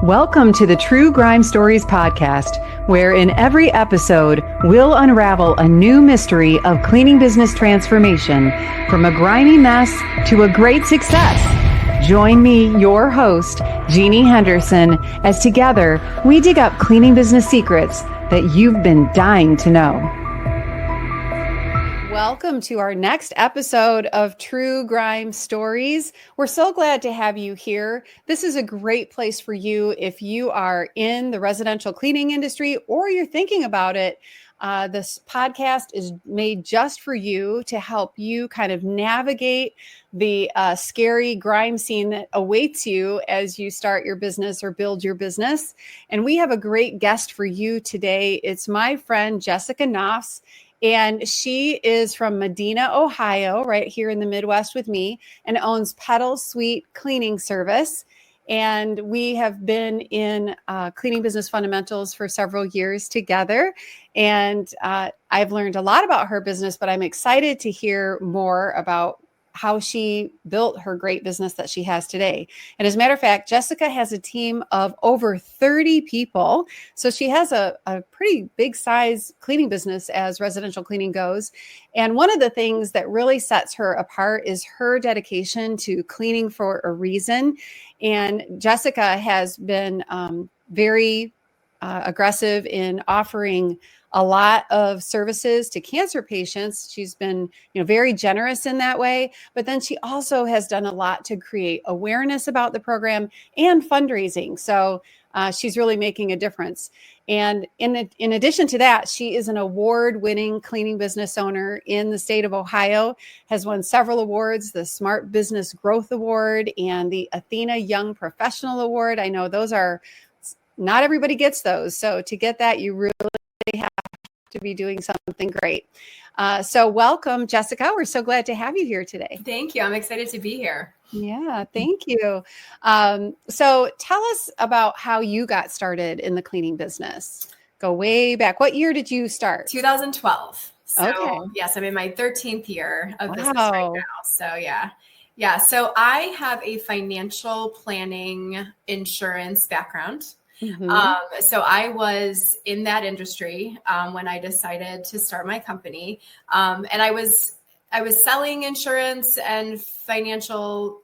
Welcome to the True Grime Stories podcast, where in every episode, we'll unravel a new mystery of cleaning business transformation from a grimy mess to a great success. Join me, your host, Jeannie Henderson, as together we dig up cleaning business secrets that you've been dying to know. Welcome to our next episode of True Grime Stories. We're so glad to have you here. This is a great place for you if you are in the residential cleaning industry or you're thinking about it. This podcast is made just for you to help you kind of navigate the scary grime scene that awaits you as you start your business or build your business. And we have a great guest for you today. It's my friend, Jesica Noftz. And she is from Medina, Ohio, right here in the Midwest with me, and owns Pedal Suite Cleaning Service. And we have been in cleaning business fundamentals for several years together. And I've learned a lot about her business, but I'm excited to hear more about how she built her great business that she has today. And as a matter of fact, Jesica has a team of over 30 people. So she has a pretty big size cleaning business as residential cleaning goes. And one of the things that really sets her apart is her dedication to cleaning for a reason. And Jesica has been very aggressive in offering a lot of services to cancer patients. She's been, very generous in that way, but then she also has done a lot to create awareness about the program and fundraising. So she's really making a difference. And in addition to that, she is an award-winning cleaning business owner in the state of Ohio, has won several awards, the Smart Business Growth Award and the Athena Young Professional Award. I know those are, not everybody gets those. So to get that, you really have to be doing something great. So welcome, Jesica. We're so glad to have you here today. Thank you. I'm excited to be here. Yeah, thank you. So tell us about how you got started in the cleaning business. Go way back. What year did you start? 2012. So okay. Yes, I'm in my 13th year of business right now. So yeah. So I have a financial planning insurance background. Mm-hmm. So I was in that industry when I decided to start my company. And I was selling insurance and financial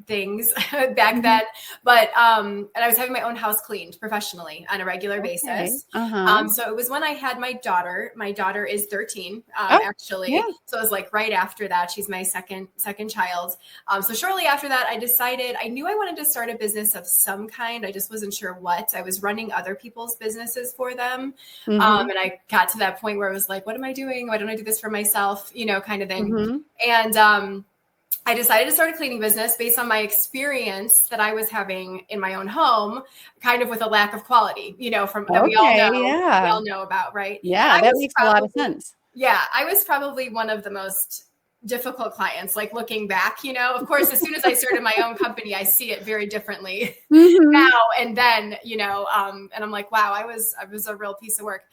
things back then, but and I was having my own house cleaned professionally on a regular basis. So it was when I had my daughter. My daughter is 13, actually. Yeah. So it was like right after that. She's my second child. So shortly after that, I knew I wanted to start a business of some kind. I just wasn't sure what. I was running other people's businesses for them. And I got to that point where I was like, what am I doing? Why don't I do this for myself? Kind of thing. Mm-hmm. And I decided to start a cleaning business based on my experience that I was having in my own home, kind of with a lack of quality, from that we all know about, right? Yeah, that makes a lot of sense. Yeah, I was probably one of the most difficult clients, like looking back, of course, as soon as I started my own company, I see it very differently now and then, and I'm like, wow, I was a real piece of work.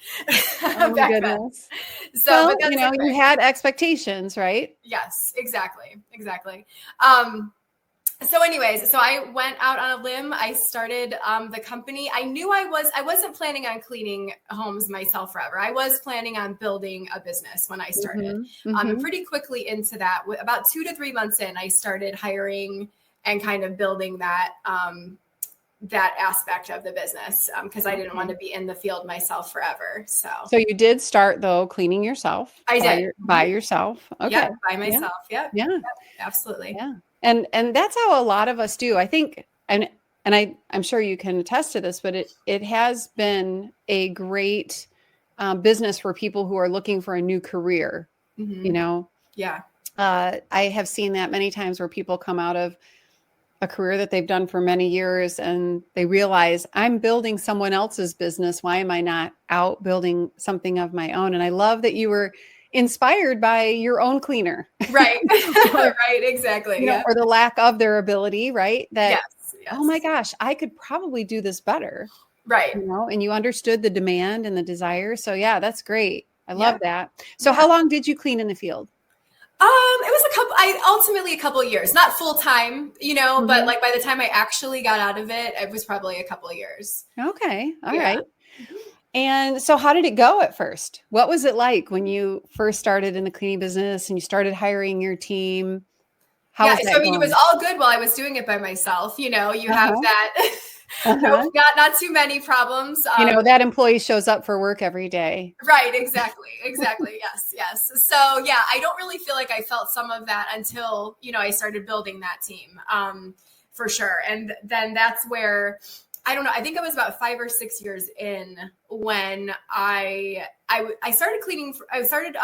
Oh my goodness. Then. So, you had expectations, right? Yes, exactly. So I went out on a limb. I started the company. I knew I wasn't planning on cleaning homes myself forever. I was planning on building a business when I started. And pretty quickly into that, about 2 to 3 months in, I started hiring and kind of building that aspect of the business because I didn't want to be in the field myself forever. So you did start though cleaning yourself. I did by yourself. Okay. Yeah, by myself. Yeah. Absolutely. Yeah. And that's how a lot of us do. I think, and I'm sure you can attest to this, but it has been a great business for people who are looking for a new career. Yeah. I have seen that many times where people come out of a career that they've done for many years and they realize I'm building someone else's business. Why am I not out building something of my own? And I love that you were inspired by your own cleaner. Right. Right. Exactly. Or the lack of their ability, right? That, yes. Oh my gosh, I could probably do this better. Right. And you understood the demand and the desire. So yeah, that's great. I love that. So how long did you clean in the field? It was ultimately a couple of years, not full time, but like by the time I actually got out of it, it was probably a couple of years. Okay. All right. And so how did it go at first? What was it like when you first started in the cleaning business and you started hiring your team? How was that so I mean, going? it was all good while I was doing it by myself. You have that, not too many problems. That employee shows up for work every day. Right. Exactly. Yes. So yeah, I don't really feel like I felt some of that until, I started building that team, for sure. And then that's where, I don't know, I think I was about 5 or 6 years in when I started cleaning. I started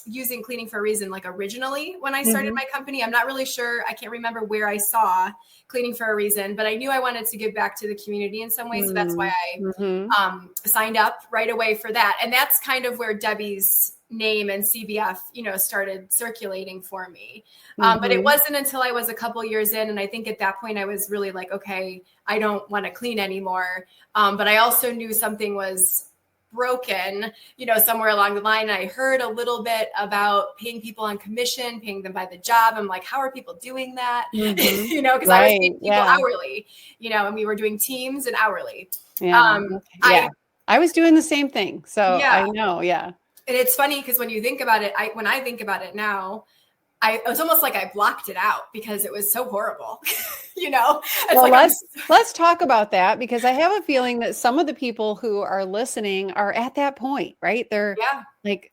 using Cleaning for a Reason, like originally when I started my company. I'm not really sure. I can't remember where I saw Cleaning for a Reason, but I knew I wanted to give back to the community in some way. So that's why I signed up right away for that. And that's kind of where Debbie's name and CBF, started circulating for me. But it wasn't until I was a couple years in. And I think at that point I was really like, okay, I don't want to clean anymore. But I also knew something was broken, somewhere along the line. I heard a little bit about paying people on commission, paying them by the job. I'm like, how are people doing that? Because I was paying people hourly, and we were doing teams and hourly. I was doing the same thing. So I know. Yeah. And it's funny because when you think about it, when I think about it now, it's almost like I blocked it out because it was so horrible. Let's talk about that, because I have a feeling that some of the people who are listening are at that point, right? They're like,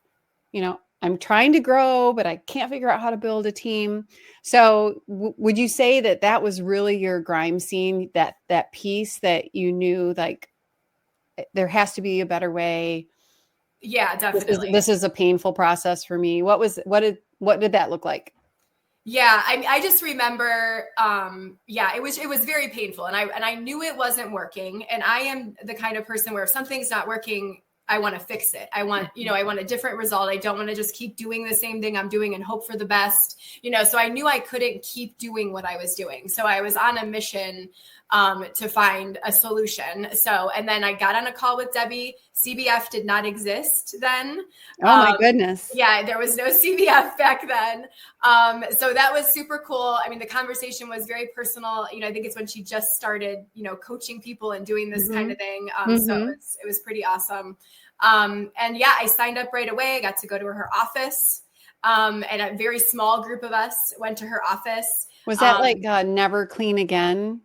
I'm trying to grow, but I can't figure out how to build a team. So would you say that was really your grime scene, that piece that you knew, like, there has to be a better way? Yeah, definitely. This is a painful process for me. What did that look like? Yeah, I just remember, it was very painful, and I knew it wasn't working. And I am the kind of person where if something's not working, I want to fix it. I want a different result. I don't want to just keep doing the same thing I'm doing and hope for the best, so I knew I couldn't keep doing what I was doing. So I was on a mission to find a solution. So, and then I got on a call with Debbie. CBF did not exist then. Oh my goodness. Yeah, there was no CBF back then. So that was super cool. I mean, the conversation was very personal. I think it's when she just started, coaching people and doing this kind of thing. So it was pretty awesome. And I signed up right away. I got to go to her office. And a very small group of us went to her office. Was that like Never Clean Again?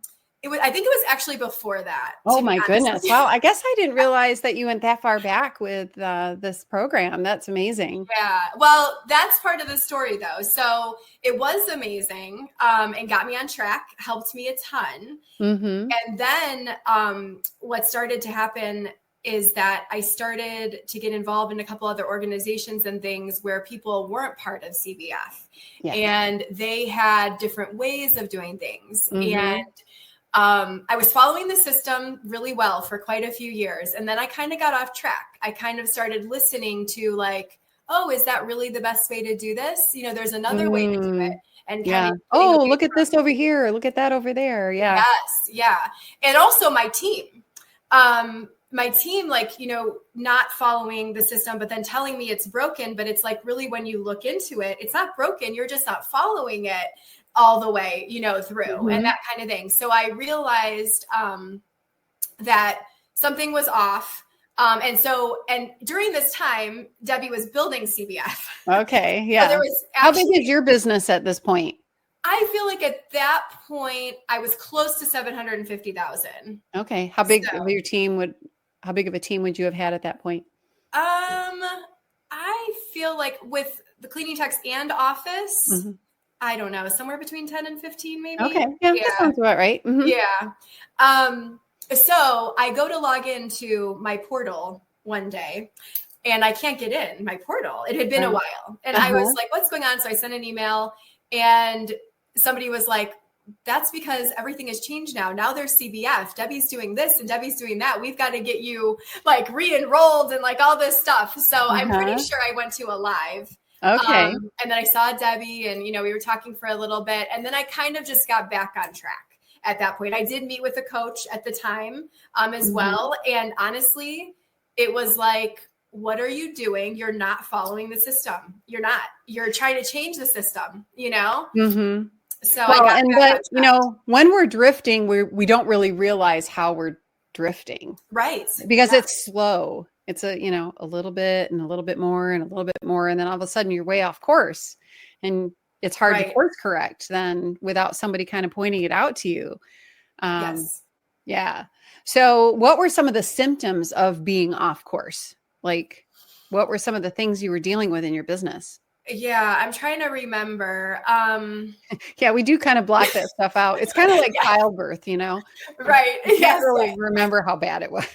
I think it was actually before that. Oh my goodness. Wow. I guess I didn't realize that you went that far back with this program. That's amazing. Yeah. Well, that's part of the story though. So it was amazing and got me on track, helped me a ton. And then what started to happen is that I started to get involved in a couple other organizations and things where people weren't part of CBF and they had different ways of doing things. And I was following the system really well for quite a few years. And then I kind of got off track. I kind of started listening to like, oh, is that really the best way to do this? There's another way to do it. And look at this over here. Look at that over there. Yeah. Yes. Yeah. And also my team, like, not following the system, but then telling me it's broken. But it's like, really, when you look into it, it's not broken. You're just not following it all the way, through and that kind of thing. So I realized that something was off. And during this time, Debbie was building CBF. Okay. Yeah. So how big is your business at this point? I feel like at that point I was close to 750,000. Okay. How big of a team would you have had at that point? I feel like with the cleaning techs and office, I don't know, somewhere between 10 and 15 maybe. Okay. Yeah. That sounds about right. Yeah. So I go to log into my portal one day and I can't get in my portal. It had been a while. And I was like, what's going on? So I sent an email and somebody was like, that's because everything has changed now. Now there's CBF. Debbie's doing this and Debbie's doing that. We've got to get you like re-enrolled and like all this stuff. So I'm pretty sure I went to a live. Okay. And then I saw Debbie and, we were talking for a little bit and then I kind of just got back on track at that point. I did meet with a coach at the time as well. And honestly, it was like what are you doing? You're not following the system. You're trying to change the system, Mm-hmm. So when we're drifting, we don't really realize how we're drifting. Right. Because it's slow. It's a little bit and a little bit more and a little bit more. And then all of a sudden you're way off course, and it's hard to course correct then without somebody kind of pointing it out to you. Yes. Yeah. So what were some of the symptoms of being off course? Like, what were some of the things you were dealing with in your business? Yeah, I'm trying to remember. Yeah, we do kind of block that stuff out. It's kind of like childbirth, Right. I can't really remember how bad it was.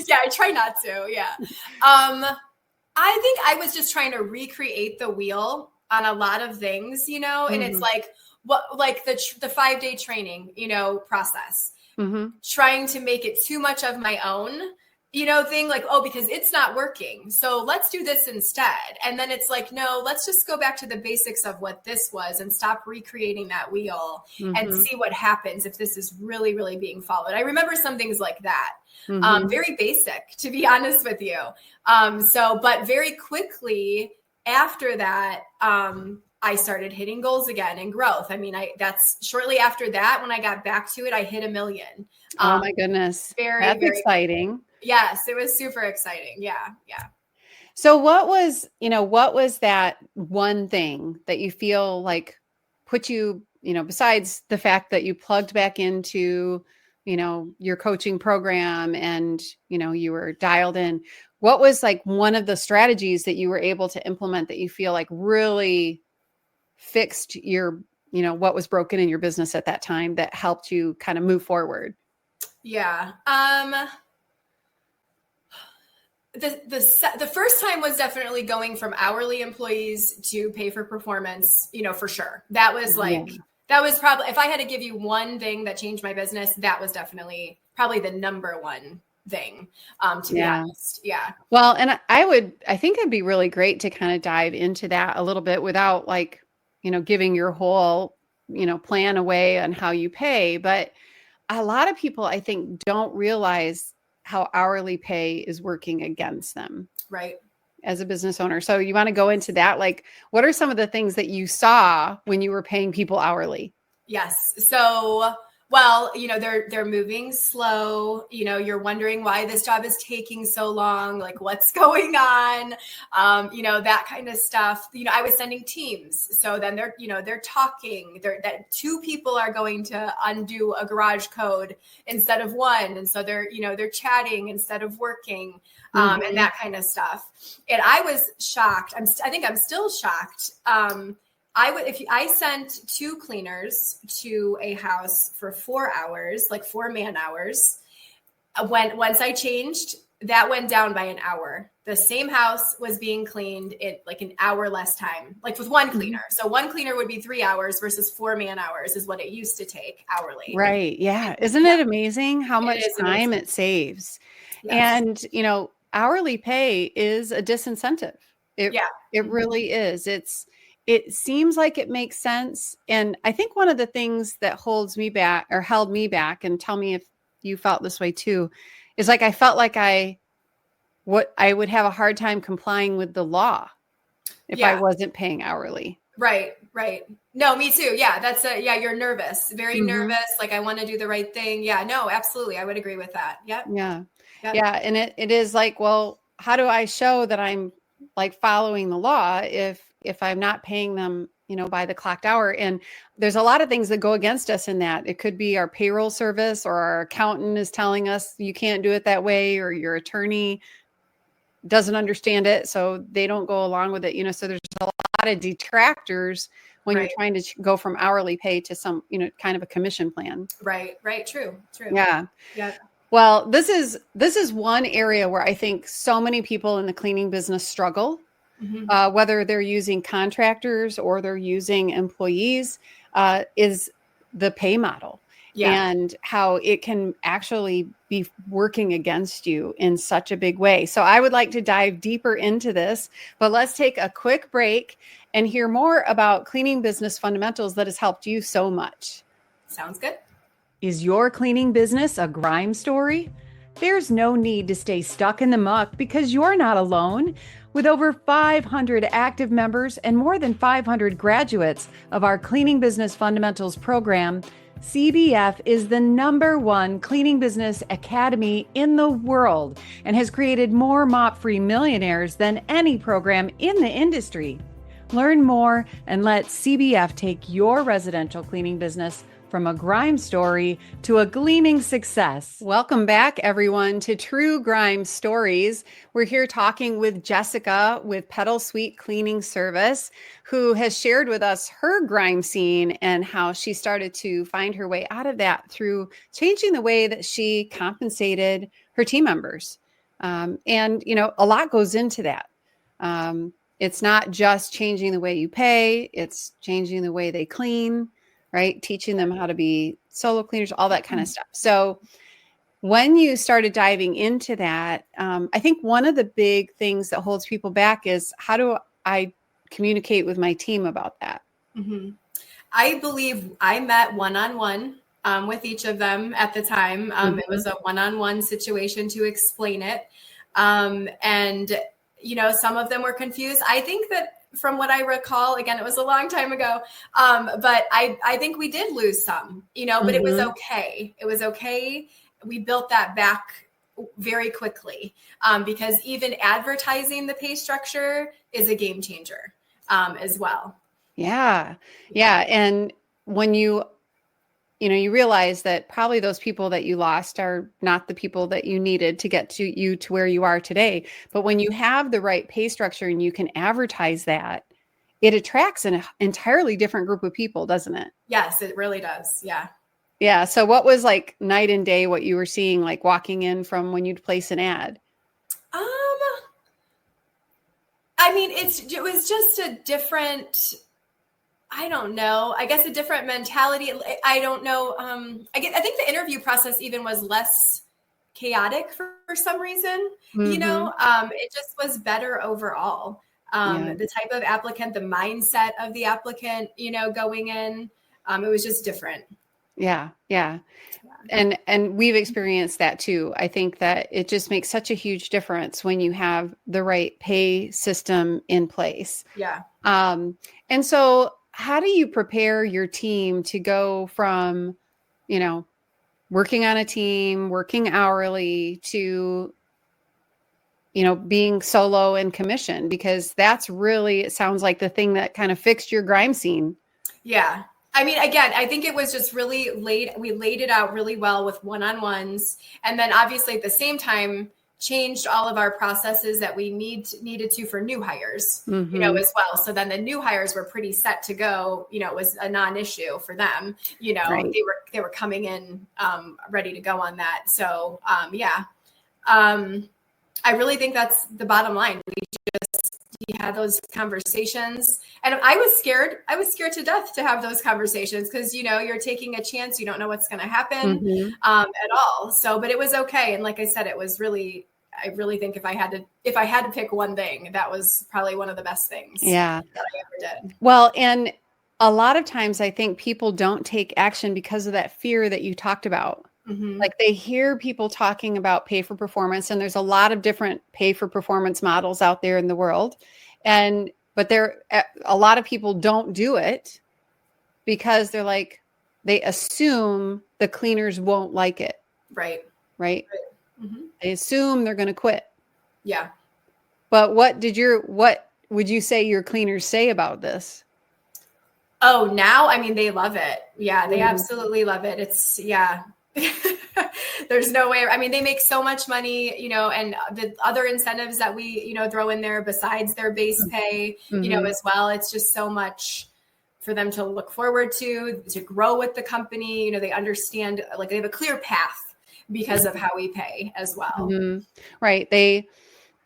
Yeah, I try not to. Yeah. I think I was just trying to recreate the wheel on a lot of things, and it's like the 5-day training, process, trying to make it too much of my own, thing, like, oh, because it's not working, so let's do this instead. And then it's like, no, let's just go back to the basics of what this was and stop recreating that wheel and see what happens if this is really, really being followed. I remember some things like that. Very basic, to be honest with you. But very quickly after that, I started hitting goals again and growth. I mean, that's shortly after that, when I got back to it, I hit 1 million. Oh my goodness. That's very exciting. Yes, it was super exciting. Yeah. Yeah. So what was that one thing that you feel like put you, besides the fact that you plugged back into, your coaching program and, you were dialed in, what was like one of the strategies that you were able to implement that you feel like really fixed your, what was broken in your business at that time that helped you kind of move forward? Yeah. The first time was definitely going from hourly employees to pay for performance, for sure. That was that was probably, if I had to give you one thing that changed my business, that was definitely probably the number one thing, to be honest. Yeah. Well, and I think it'd be really great to kind of dive into that a little bit without giving your whole, plan away on how you pay. But a lot of people, I think, don't realize how hourly pay is working against them. Right. As a business owner. So you want to go into that? Like, what are some of the things that you saw when you were paying people hourly? Yes. So, well, they're moving slow, you're wondering why this job is taking so long, like what's going on, that kind of stuff. I was sending teams. So then they're talking, that 2 people are going to undo a garage code instead of 1. And so they're chatting instead of working, and that kind of stuff. And I was shocked. I think I'm still shocked. If I sent 2 cleaners to a house for 4 hours, like 4 man hours, once I changed, that went down by an hour. The same house was being cleaned in like an hour less time, like with 1 cleaner. So 1 cleaner would be 3 hours versus 4 man hours is what it used to take hourly. Right. Yeah. Isn't it amazing how much time it saves? Yes. And, hourly pay is a disincentive. It really is. It seems like it makes sense. And I think one of the things that held me back, and tell me if you felt this way too, is like I felt like I would have a hard time complying with the law if I wasn't paying hourly. Right. No, me too. Yeah, you're nervous, very nervous. Like, I want to do the right thing. Yeah, no, absolutely. I would agree with that. Yep. Yeah. Yeah. And it is like, well, how do I show that I'm like following the law if I'm not paying them, by the clocked hour? And there's a lot of things that go against us in that. It could be our payroll service, or our accountant is telling us you can't do it that way, or your attorney doesn't understand it, so they don't go along with it. So there's a lot of detractors when you're trying to go from hourly pay to some, kind of a commission plan. Right. True. Yeah. Well, this is one area where I think so many people in the cleaning business struggle. Whether they're using contractors or they're using employees, is the pay model, and how it can actually be working against you in such a big way. So I would like to dive deeper into this, but let's take a quick break and hear more about cleaning business fundamentals that has helped you so much. Sounds good. Is your cleaning business a grime story? There's no need to stay stuck in the muck because you're not alone. With over 500 active members and more than 500 graduates of our Cleaning Business Fundamentals program, CBF is the #1 cleaning business academy in the world and has created more mop-free millionaires than any program in the industry. Learn more and let CBF take your residential cleaning business from a grime story to a gleaming success. Welcome back, everyone, to True Grime Stories. We're here talking with Jesica with Pedal Suite Cleaning Service, who has shared with us her grime scene and how she started to find her way out of that through changing the way that she compensated her team members. And, you know, a lot goes into that. It's not just changing the way you pay, it's changing the way they clean, right? Teaching them how to be solo cleaners, all that kind of stuff. So when you started diving into that, I think one of the big things that holds people back is, how do I communicate with my team about that? Mm-hmm. I believe I met one-on-one with each of them at the time. It was a one-on-one situation to explain it. And, you know, some of them were confused. I think that from what I recall, again, it was a long time ago, but I think we did lose some, you know, but it was okay. It was okay. We built that back very quickly because even advertising the pay structure is a game changer as well. Yeah. Yeah. And when you realize that probably those people that you lost are not the people that you needed to get to where you are today. But when you have the right pay structure and you can advertise that, it attracts an entirely different group of people, doesn't it? Yes, it really does. Yeah. Yeah. So what was like night and day, what you were seeing, like walking in from when you'd place an ad? I mean, it was just a different, I don't know. I guess a different mentality. I don't know. I think the interview process even was less chaotic for some reason. You know, it just was better overall. The type of applicant, the mindset of the applicant, you know, going in, it was just different. Yeah. And we've experienced that too. I think that it just makes such a huge difference when you have the right pay system in place. Yeah. And so how do you prepare your team to go from, you know, working on a team, working hourly to, you know, being solo and commission? Because that's really, it sounds like the thing that kind of fixed your grime scene. Yeah. I mean, again, I think it was just really we laid it out really well with one-on-ones. And then obviously at the same time, changed all of our processes that we needed to for new hires, you know, as well. So then the new hires were pretty set to go, you know, it was a non-issue for them, you know, right. They were coming in ready to go on that. So I really think that's the bottom line. You had those conversations, and I was scared to death to have those conversations because, you know, you're taking a chance. You don't know what's going to happen at all. So, but it was okay. And like I said, it was really, I really think if I had to pick one thing, that was probably one of the best things that I ever did. Well, and a lot of times I think people don't take action because of that fear that you talked about. Like they hear people talking about pay for performance, and there's a lot of different pay for performance models out there in the world. But a lot of people don't do it because they're like, they assume the cleaners won't like it. Right. They assume they're going to quit. Yeah. But what would you say your cleaners say about this? Oh, now, I mean, they love it. Yeah, they absolutely love it. It's, there's no way. I mean, they make so much money, you know, and the other incentives that we, you know, throw in there besides their base pay, you know, as well. It's just so much for them to look forward to grow with the company. You know, they understand, like, they have a clear path because of how we pay as well. Right.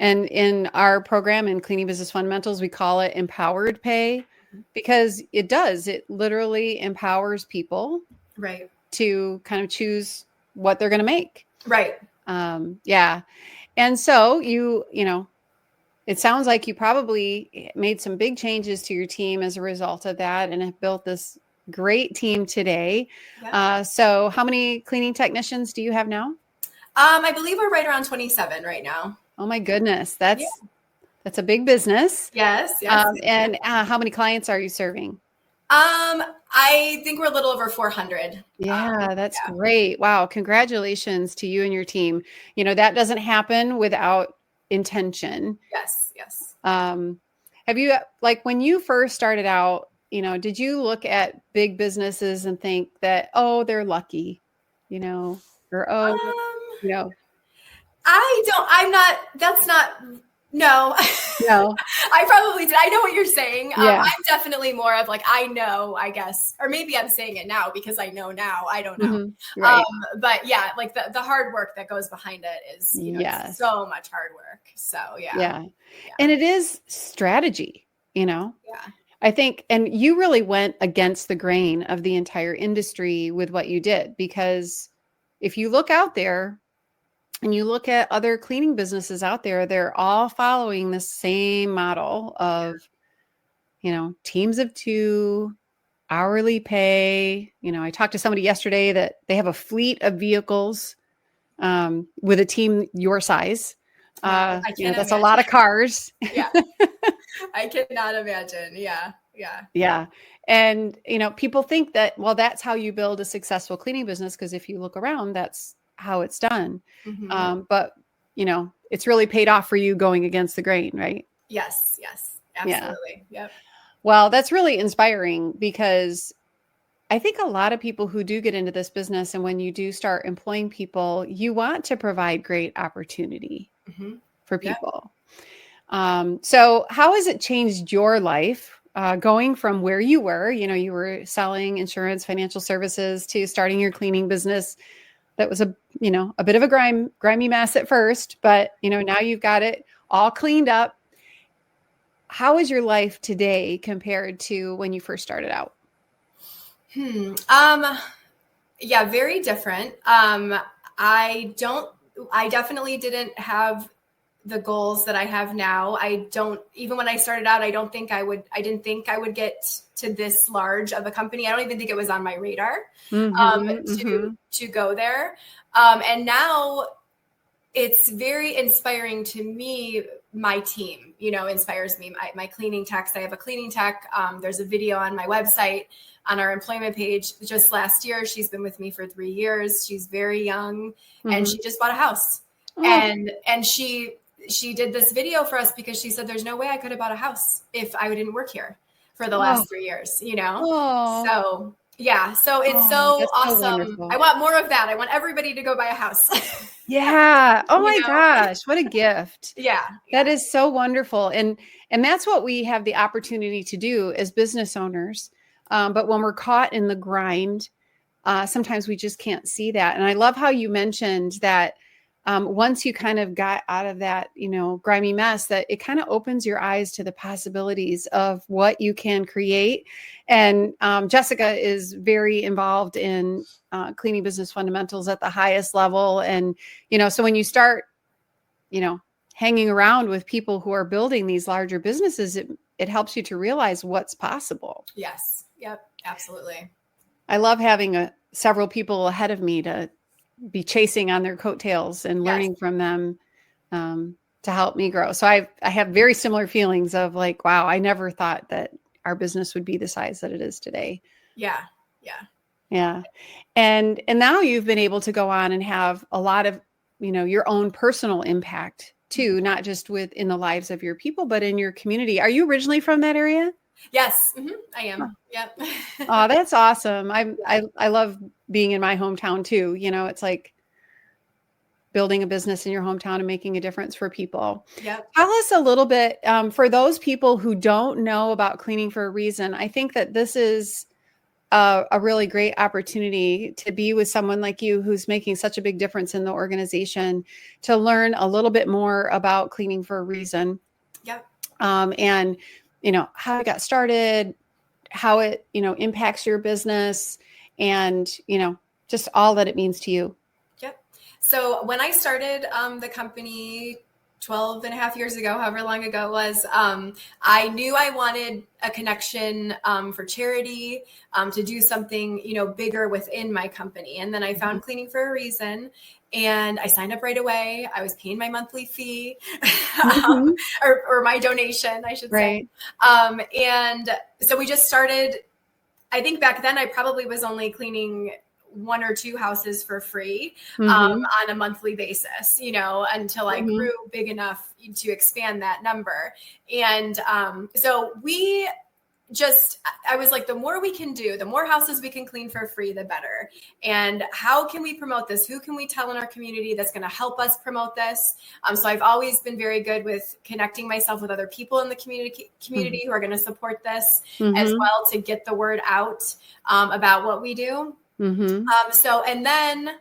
And in our program in Cleaning Business Fundamentals, we call it empowered pay because it literally empowers people. Right. To kind of choose what they're going to make. Right. And so you know, it sounds like you probably made some big changes to your team as a result of that and have built this great team today. So how many cleaning technicians do you have now? I believe we're right around 27 right now. Oh my goodness. That's a big business. Yes. And how many clients are you serving? I think we're a little over 400. Yeah, that's great. Wow. Congratulations to you and your team. That doesn't happen without intention. Yes. Have you, like when you first started out, did you look at big businesses and think that, oh, they're lucky, or, oh, no. No. I probably did. I know what you're saying. Yeah. I'm definitely more of like, I know, I guess, or maybe I'm saying it now because I know now. I don't know. Mm-hmm. Right. But yeah, like the hard work that goes behind it is, yes. so much hard work. So yeah. And it is strategy, Yeah. I think, and you really went against the grain of the entire industry with what you did, because if you look out there, and you look at other cleaning businesses out there, they're all following the same model of, teams of 2, hourly pay. I talked to somebody yesterday that they have a fleet of vehicles with a team your size. I can't that's imagine. a lot of cars. Yeah. I cannot imagine. Yeah. Yeah. And, people think that, well, that's how you build a successful cleaning business. Because if you look around, that's how it's done. Mm-hmm. But, it's really paid off for you going against the grain, right? Yes. Absolutely. Yeah. Yep. Well, that's really inspiring, because I think a lot of people who do get into this business, and when you do start employing people, you want to provide great opportunity for people. So how has it changed your life going from where you were? You were selling insurance, financial services, to starting your cleaning business. That was a bit of a grimy mess at first, but now you've got it all cleaned up. How is your life today compared to when you first started out? Yeah, very different. I definitely didn't have the goals that I have now. Even when I started out, I didn't think I would get to this large of a company. I don't even think it was on my radar to go there. And now it's very inspiring to me. My team, inspires me. My cleaning techs, I have a cleaning tech. There's a video on my website on our employment page just last year. She's been with me for 3 years. She's very young and she just bought a house. And she did this video for us because she said, there's no way I could have bought a house if I didn't work here for the last 3 years, So yeah. So it's so awesome. So I want more of that. I want everybody to go buy a house. Yeah. Oh my gosh. What a gift. Yeah. That is so wonderful. And that's what we have the opportunity to do as business owners. But when we're caught in the grind, sometimes we just can't see that. And I love how you mentioned that once you kind of got out of that, grimy mess, that it kind of opens your eyes to the possibilities of what you can create. And Jesica is very involved in cleaning business fundamentals at the highest level. And, so when you start, hanging around with people who are building these larger businesses, it helps you to realize what's possible. Yes. Yep. Absolutely. I love having several people ahead of me to be chasing on their coattails and learning from them to help me grow. So I have very similar feelings of like, wow, I never thought that our business would be the size that it is today. Yeah. And now you've been able to go on and have a lot of, your own personal impact too, not just within the lives of your people, but in your community. Are you originally from that area? Yes, I am. Yep. Oh, that's awesome. I love being in my hometown too. It's like building a business in your hometown and making a difference for people. Yep. Tell us a little bit, for those people who don't know about Cleaning for a Reason. I think that this is a really great opportunity to be with someone like you who's making such a big difference in the organization, to learn a little bit more about Cleaning for a Reason. Yep. And how it got started, how it, impacts your business, and, just all that it means to you. Yep. So when I started the company 12 and a half years ago, however long ago it was, I knew I wanted a connection for charity, to do something, bigger within my company. And then I found Cleaning for a Reason, and I signed up right away. I was paying my monthly fee, or my donation, I should say. And so we just started. I think back then I probably was only cleaning 1 or 2 houses for free on a monthly basis, until I grew big enough to expand that number. And so I was like, the more we can do, the more houses we can clean for free, the better. And how can we promote this? Who can we tell in our community that's going to help us promote this? So I've always been very good with connecting myself with other people in the community who are going to support this as well, to get the word out about what we do. And then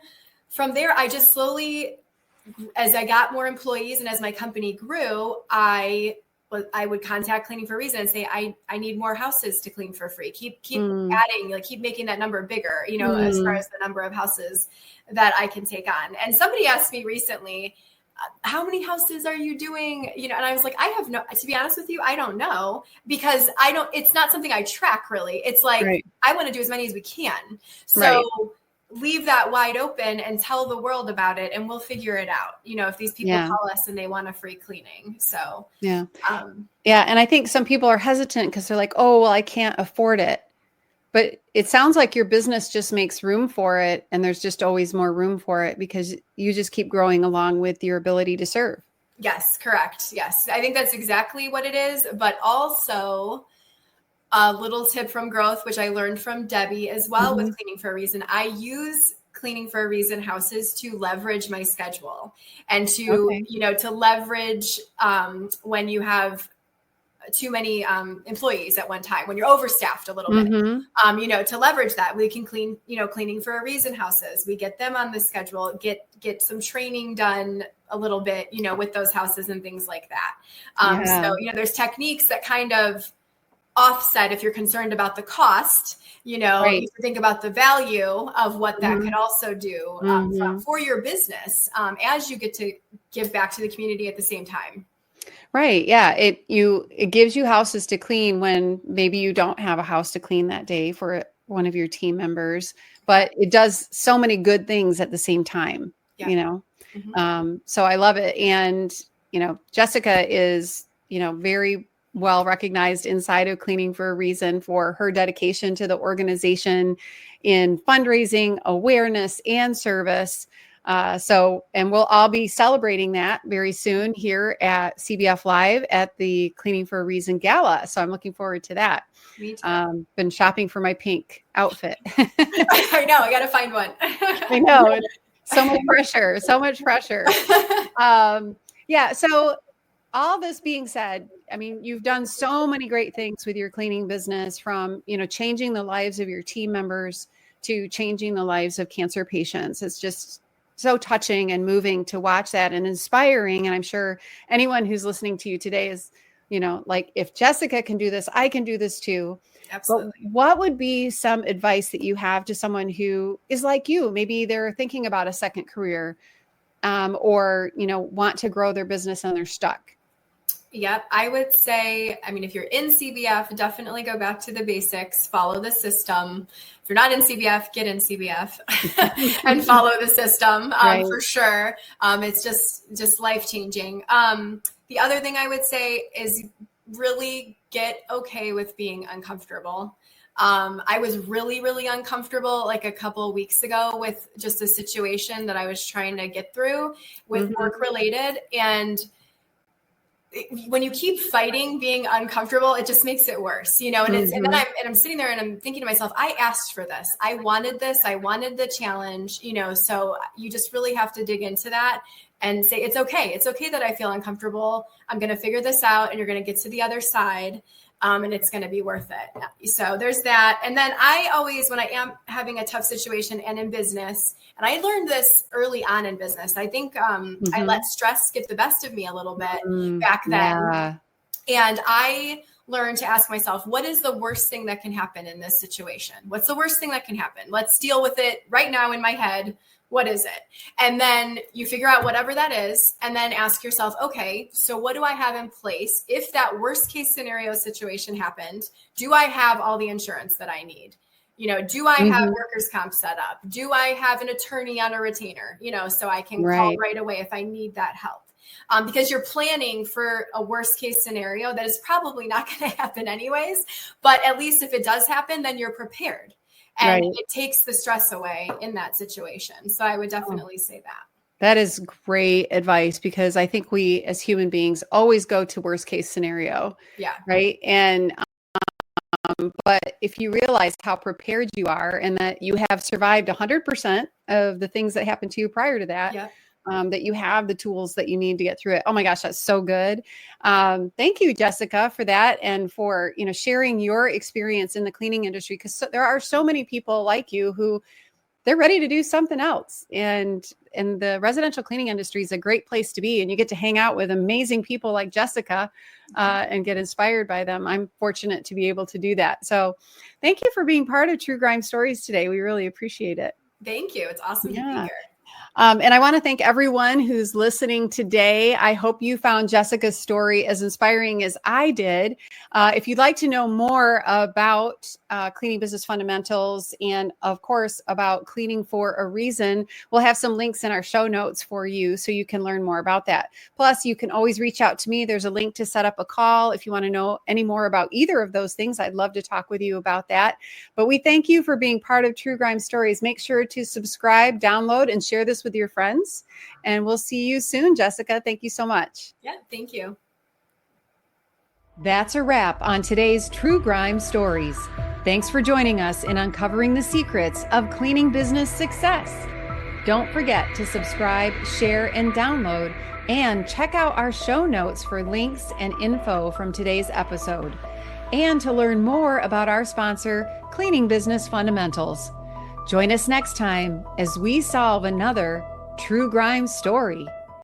from there, I just slowly, as I got more employees and as my company grew, I would contact Cleaning for a Reason and say, I need more houses to clean for free. Keep adding, keep making that number bigger, as far as the number of houses that I can take on. And somebody asked me recently, how many houses are you doing? And I was like, to be honest with you, I don't know, because it's not something I track really. It's like, I want to do as many as we can. So leave that wide open and tell the world about it, and we'll figure it out. If these people call us and they want a free cleaning. So, And I think some people are hesitant because they're like, oh, well, I can't afford it. But it sounds like your business just makes room for it. And there's just always more room for it because you just keep growing along with your ability to serve. Yes, correct. Yes. I think that's exactly what it is. But also a little tip from growth, which I learned from Debbie as well with Cleaning for a Reason. I use Cleaning for a Reason houses to leverage my schedule and to, to leverage when you have too many employees at one time, when you're overstaffed a little bit, to leverage that. We can clean, Cleaning for a Reason houses. We get them on the schedule, get some training done a little bit, with those houses and things like that. So, there's techniques that kind of offset if you're concerned about the cost, you think about the value of what that could also do for your business as you get to give back to the community at the same time. Right. Yeah. It gives you houses to clean when maybe you don't have a house to clean that day for one of your team members, but it does so many good things at the same time, so I love it. And, Jesica is, very well recognized inside of Cleaning for a Reason for her dedication to the organization in fundraising, awareness, and service. And we'll all be celebrating that very soon here at CBF Live at the Cleaning for a Reason Gala. So I'm looking forward to that. Me too. Been shopping for my pink outfit. I know. I got to find one. I know. So much pressure. So all this being said, I mean, you've done so many great things with your cleaning business, from, changing the lives of your team members to changing the lives of cancer patients. It's just so touching and moving to watch that, and inspiring. And I'm sure anyone who's listening to you today is, like, if Jesica can do this, I can do this too. Absolutely. But what would be some advice that you have to someone who is like you? Maybe they're thinking about a second career, or, want to grow their business and they're stuck. Yep. I would say, if you're in CBF, definitely go back to the basics, follow the system. If you're not in CBF, get in CBF and follow the system for sure. It's just life-changing. The other thing I would say is really get okay with being uncomfortable. I was really, really uncomfortable like a couple of weeks ago with just a situation that I was trying to get through with work related. And when you keep fighting being uncomfortable, it just makes it worse, and and then I'm sitting there and I'm thinking to myself, I asked for this. I wanted this. I wanted the challenge, so you just really have to dig into that and say, it's okay. It's okay that I feel uncomfortable. I'm going to figure this out, and you're going to get to the other side. And it's going to be worth it. So there's that. And then I always, when I am having a tough situation and in business, and I learned this early on in business, I think I let stress get the best of me a little bit back then. Yeah. And I learned to ask myself, what is the worst thing that can happen in this situation? What's the worst thing that can happen? Let's deal with it right now in my head. What is it? And then you figure out whatever that is, and then ask yourself, okay, so what do I have in place? If that worst case scenario situation happened, do I have all the insurance that I need? Do I have workers' comp set up? Do I have an attorney on a retainer, so I can call right away if I need that help? Because you're planning for a worst case scenario that is probably not going to happen anyways. But at least if it does happen, then you're prepared. And it takes the stress away in that situation. So I would definitely say that. That is great advice, because I think we as human beings always go to worst case scenario. Yeah. Right. And but if you realize how prepared you are and that you have survived 100% of the things that happened to you prior to that, that you have the tools that you need to get through it. Oh my gosh, that's so good. Thank you, Jessica, for that, and for sharing your experience in the cleaning industry, because there are so many people like you who they're ready to do something else. And the residential cleaning industry is a great place to be. And you get to hang out with amazing people like Jessica and get inspired by them. I'm fortunate to be able to do that. So thank you for being part of True Grime Stories today. We really appreciate it. Thank you. It's awesome to be here. And I want to thank everyone who's listening today. I hope you found Jessica's story as inspiring as I did. If you'd like to know more about cleaning business fundamentals and, of course, about cleaning for a reason, we'll have some links in our show notes for you so you can learn more about that. Plus, you can always reach out to me. There's a link to set up a call if you want to know any more about either of those things. I'd love to talk with you about that. But we thank you for being part of True Grime Stories. Make sure to subscribe, download, and share this with your friends. And we'll see you soon, Jessica. Thank you so much. Yeah, thank you. That's a wrap on today's True Grime Stories. Thanks for joining us in uncovering the secrets of cleaning business success. Don't forget to subscribe, share, and download, and check out our show notes for links and info from today's episode, and to learn more about our sponsor, Cleaning Business Fundamentals. Join us next time as we solve another True Grime story.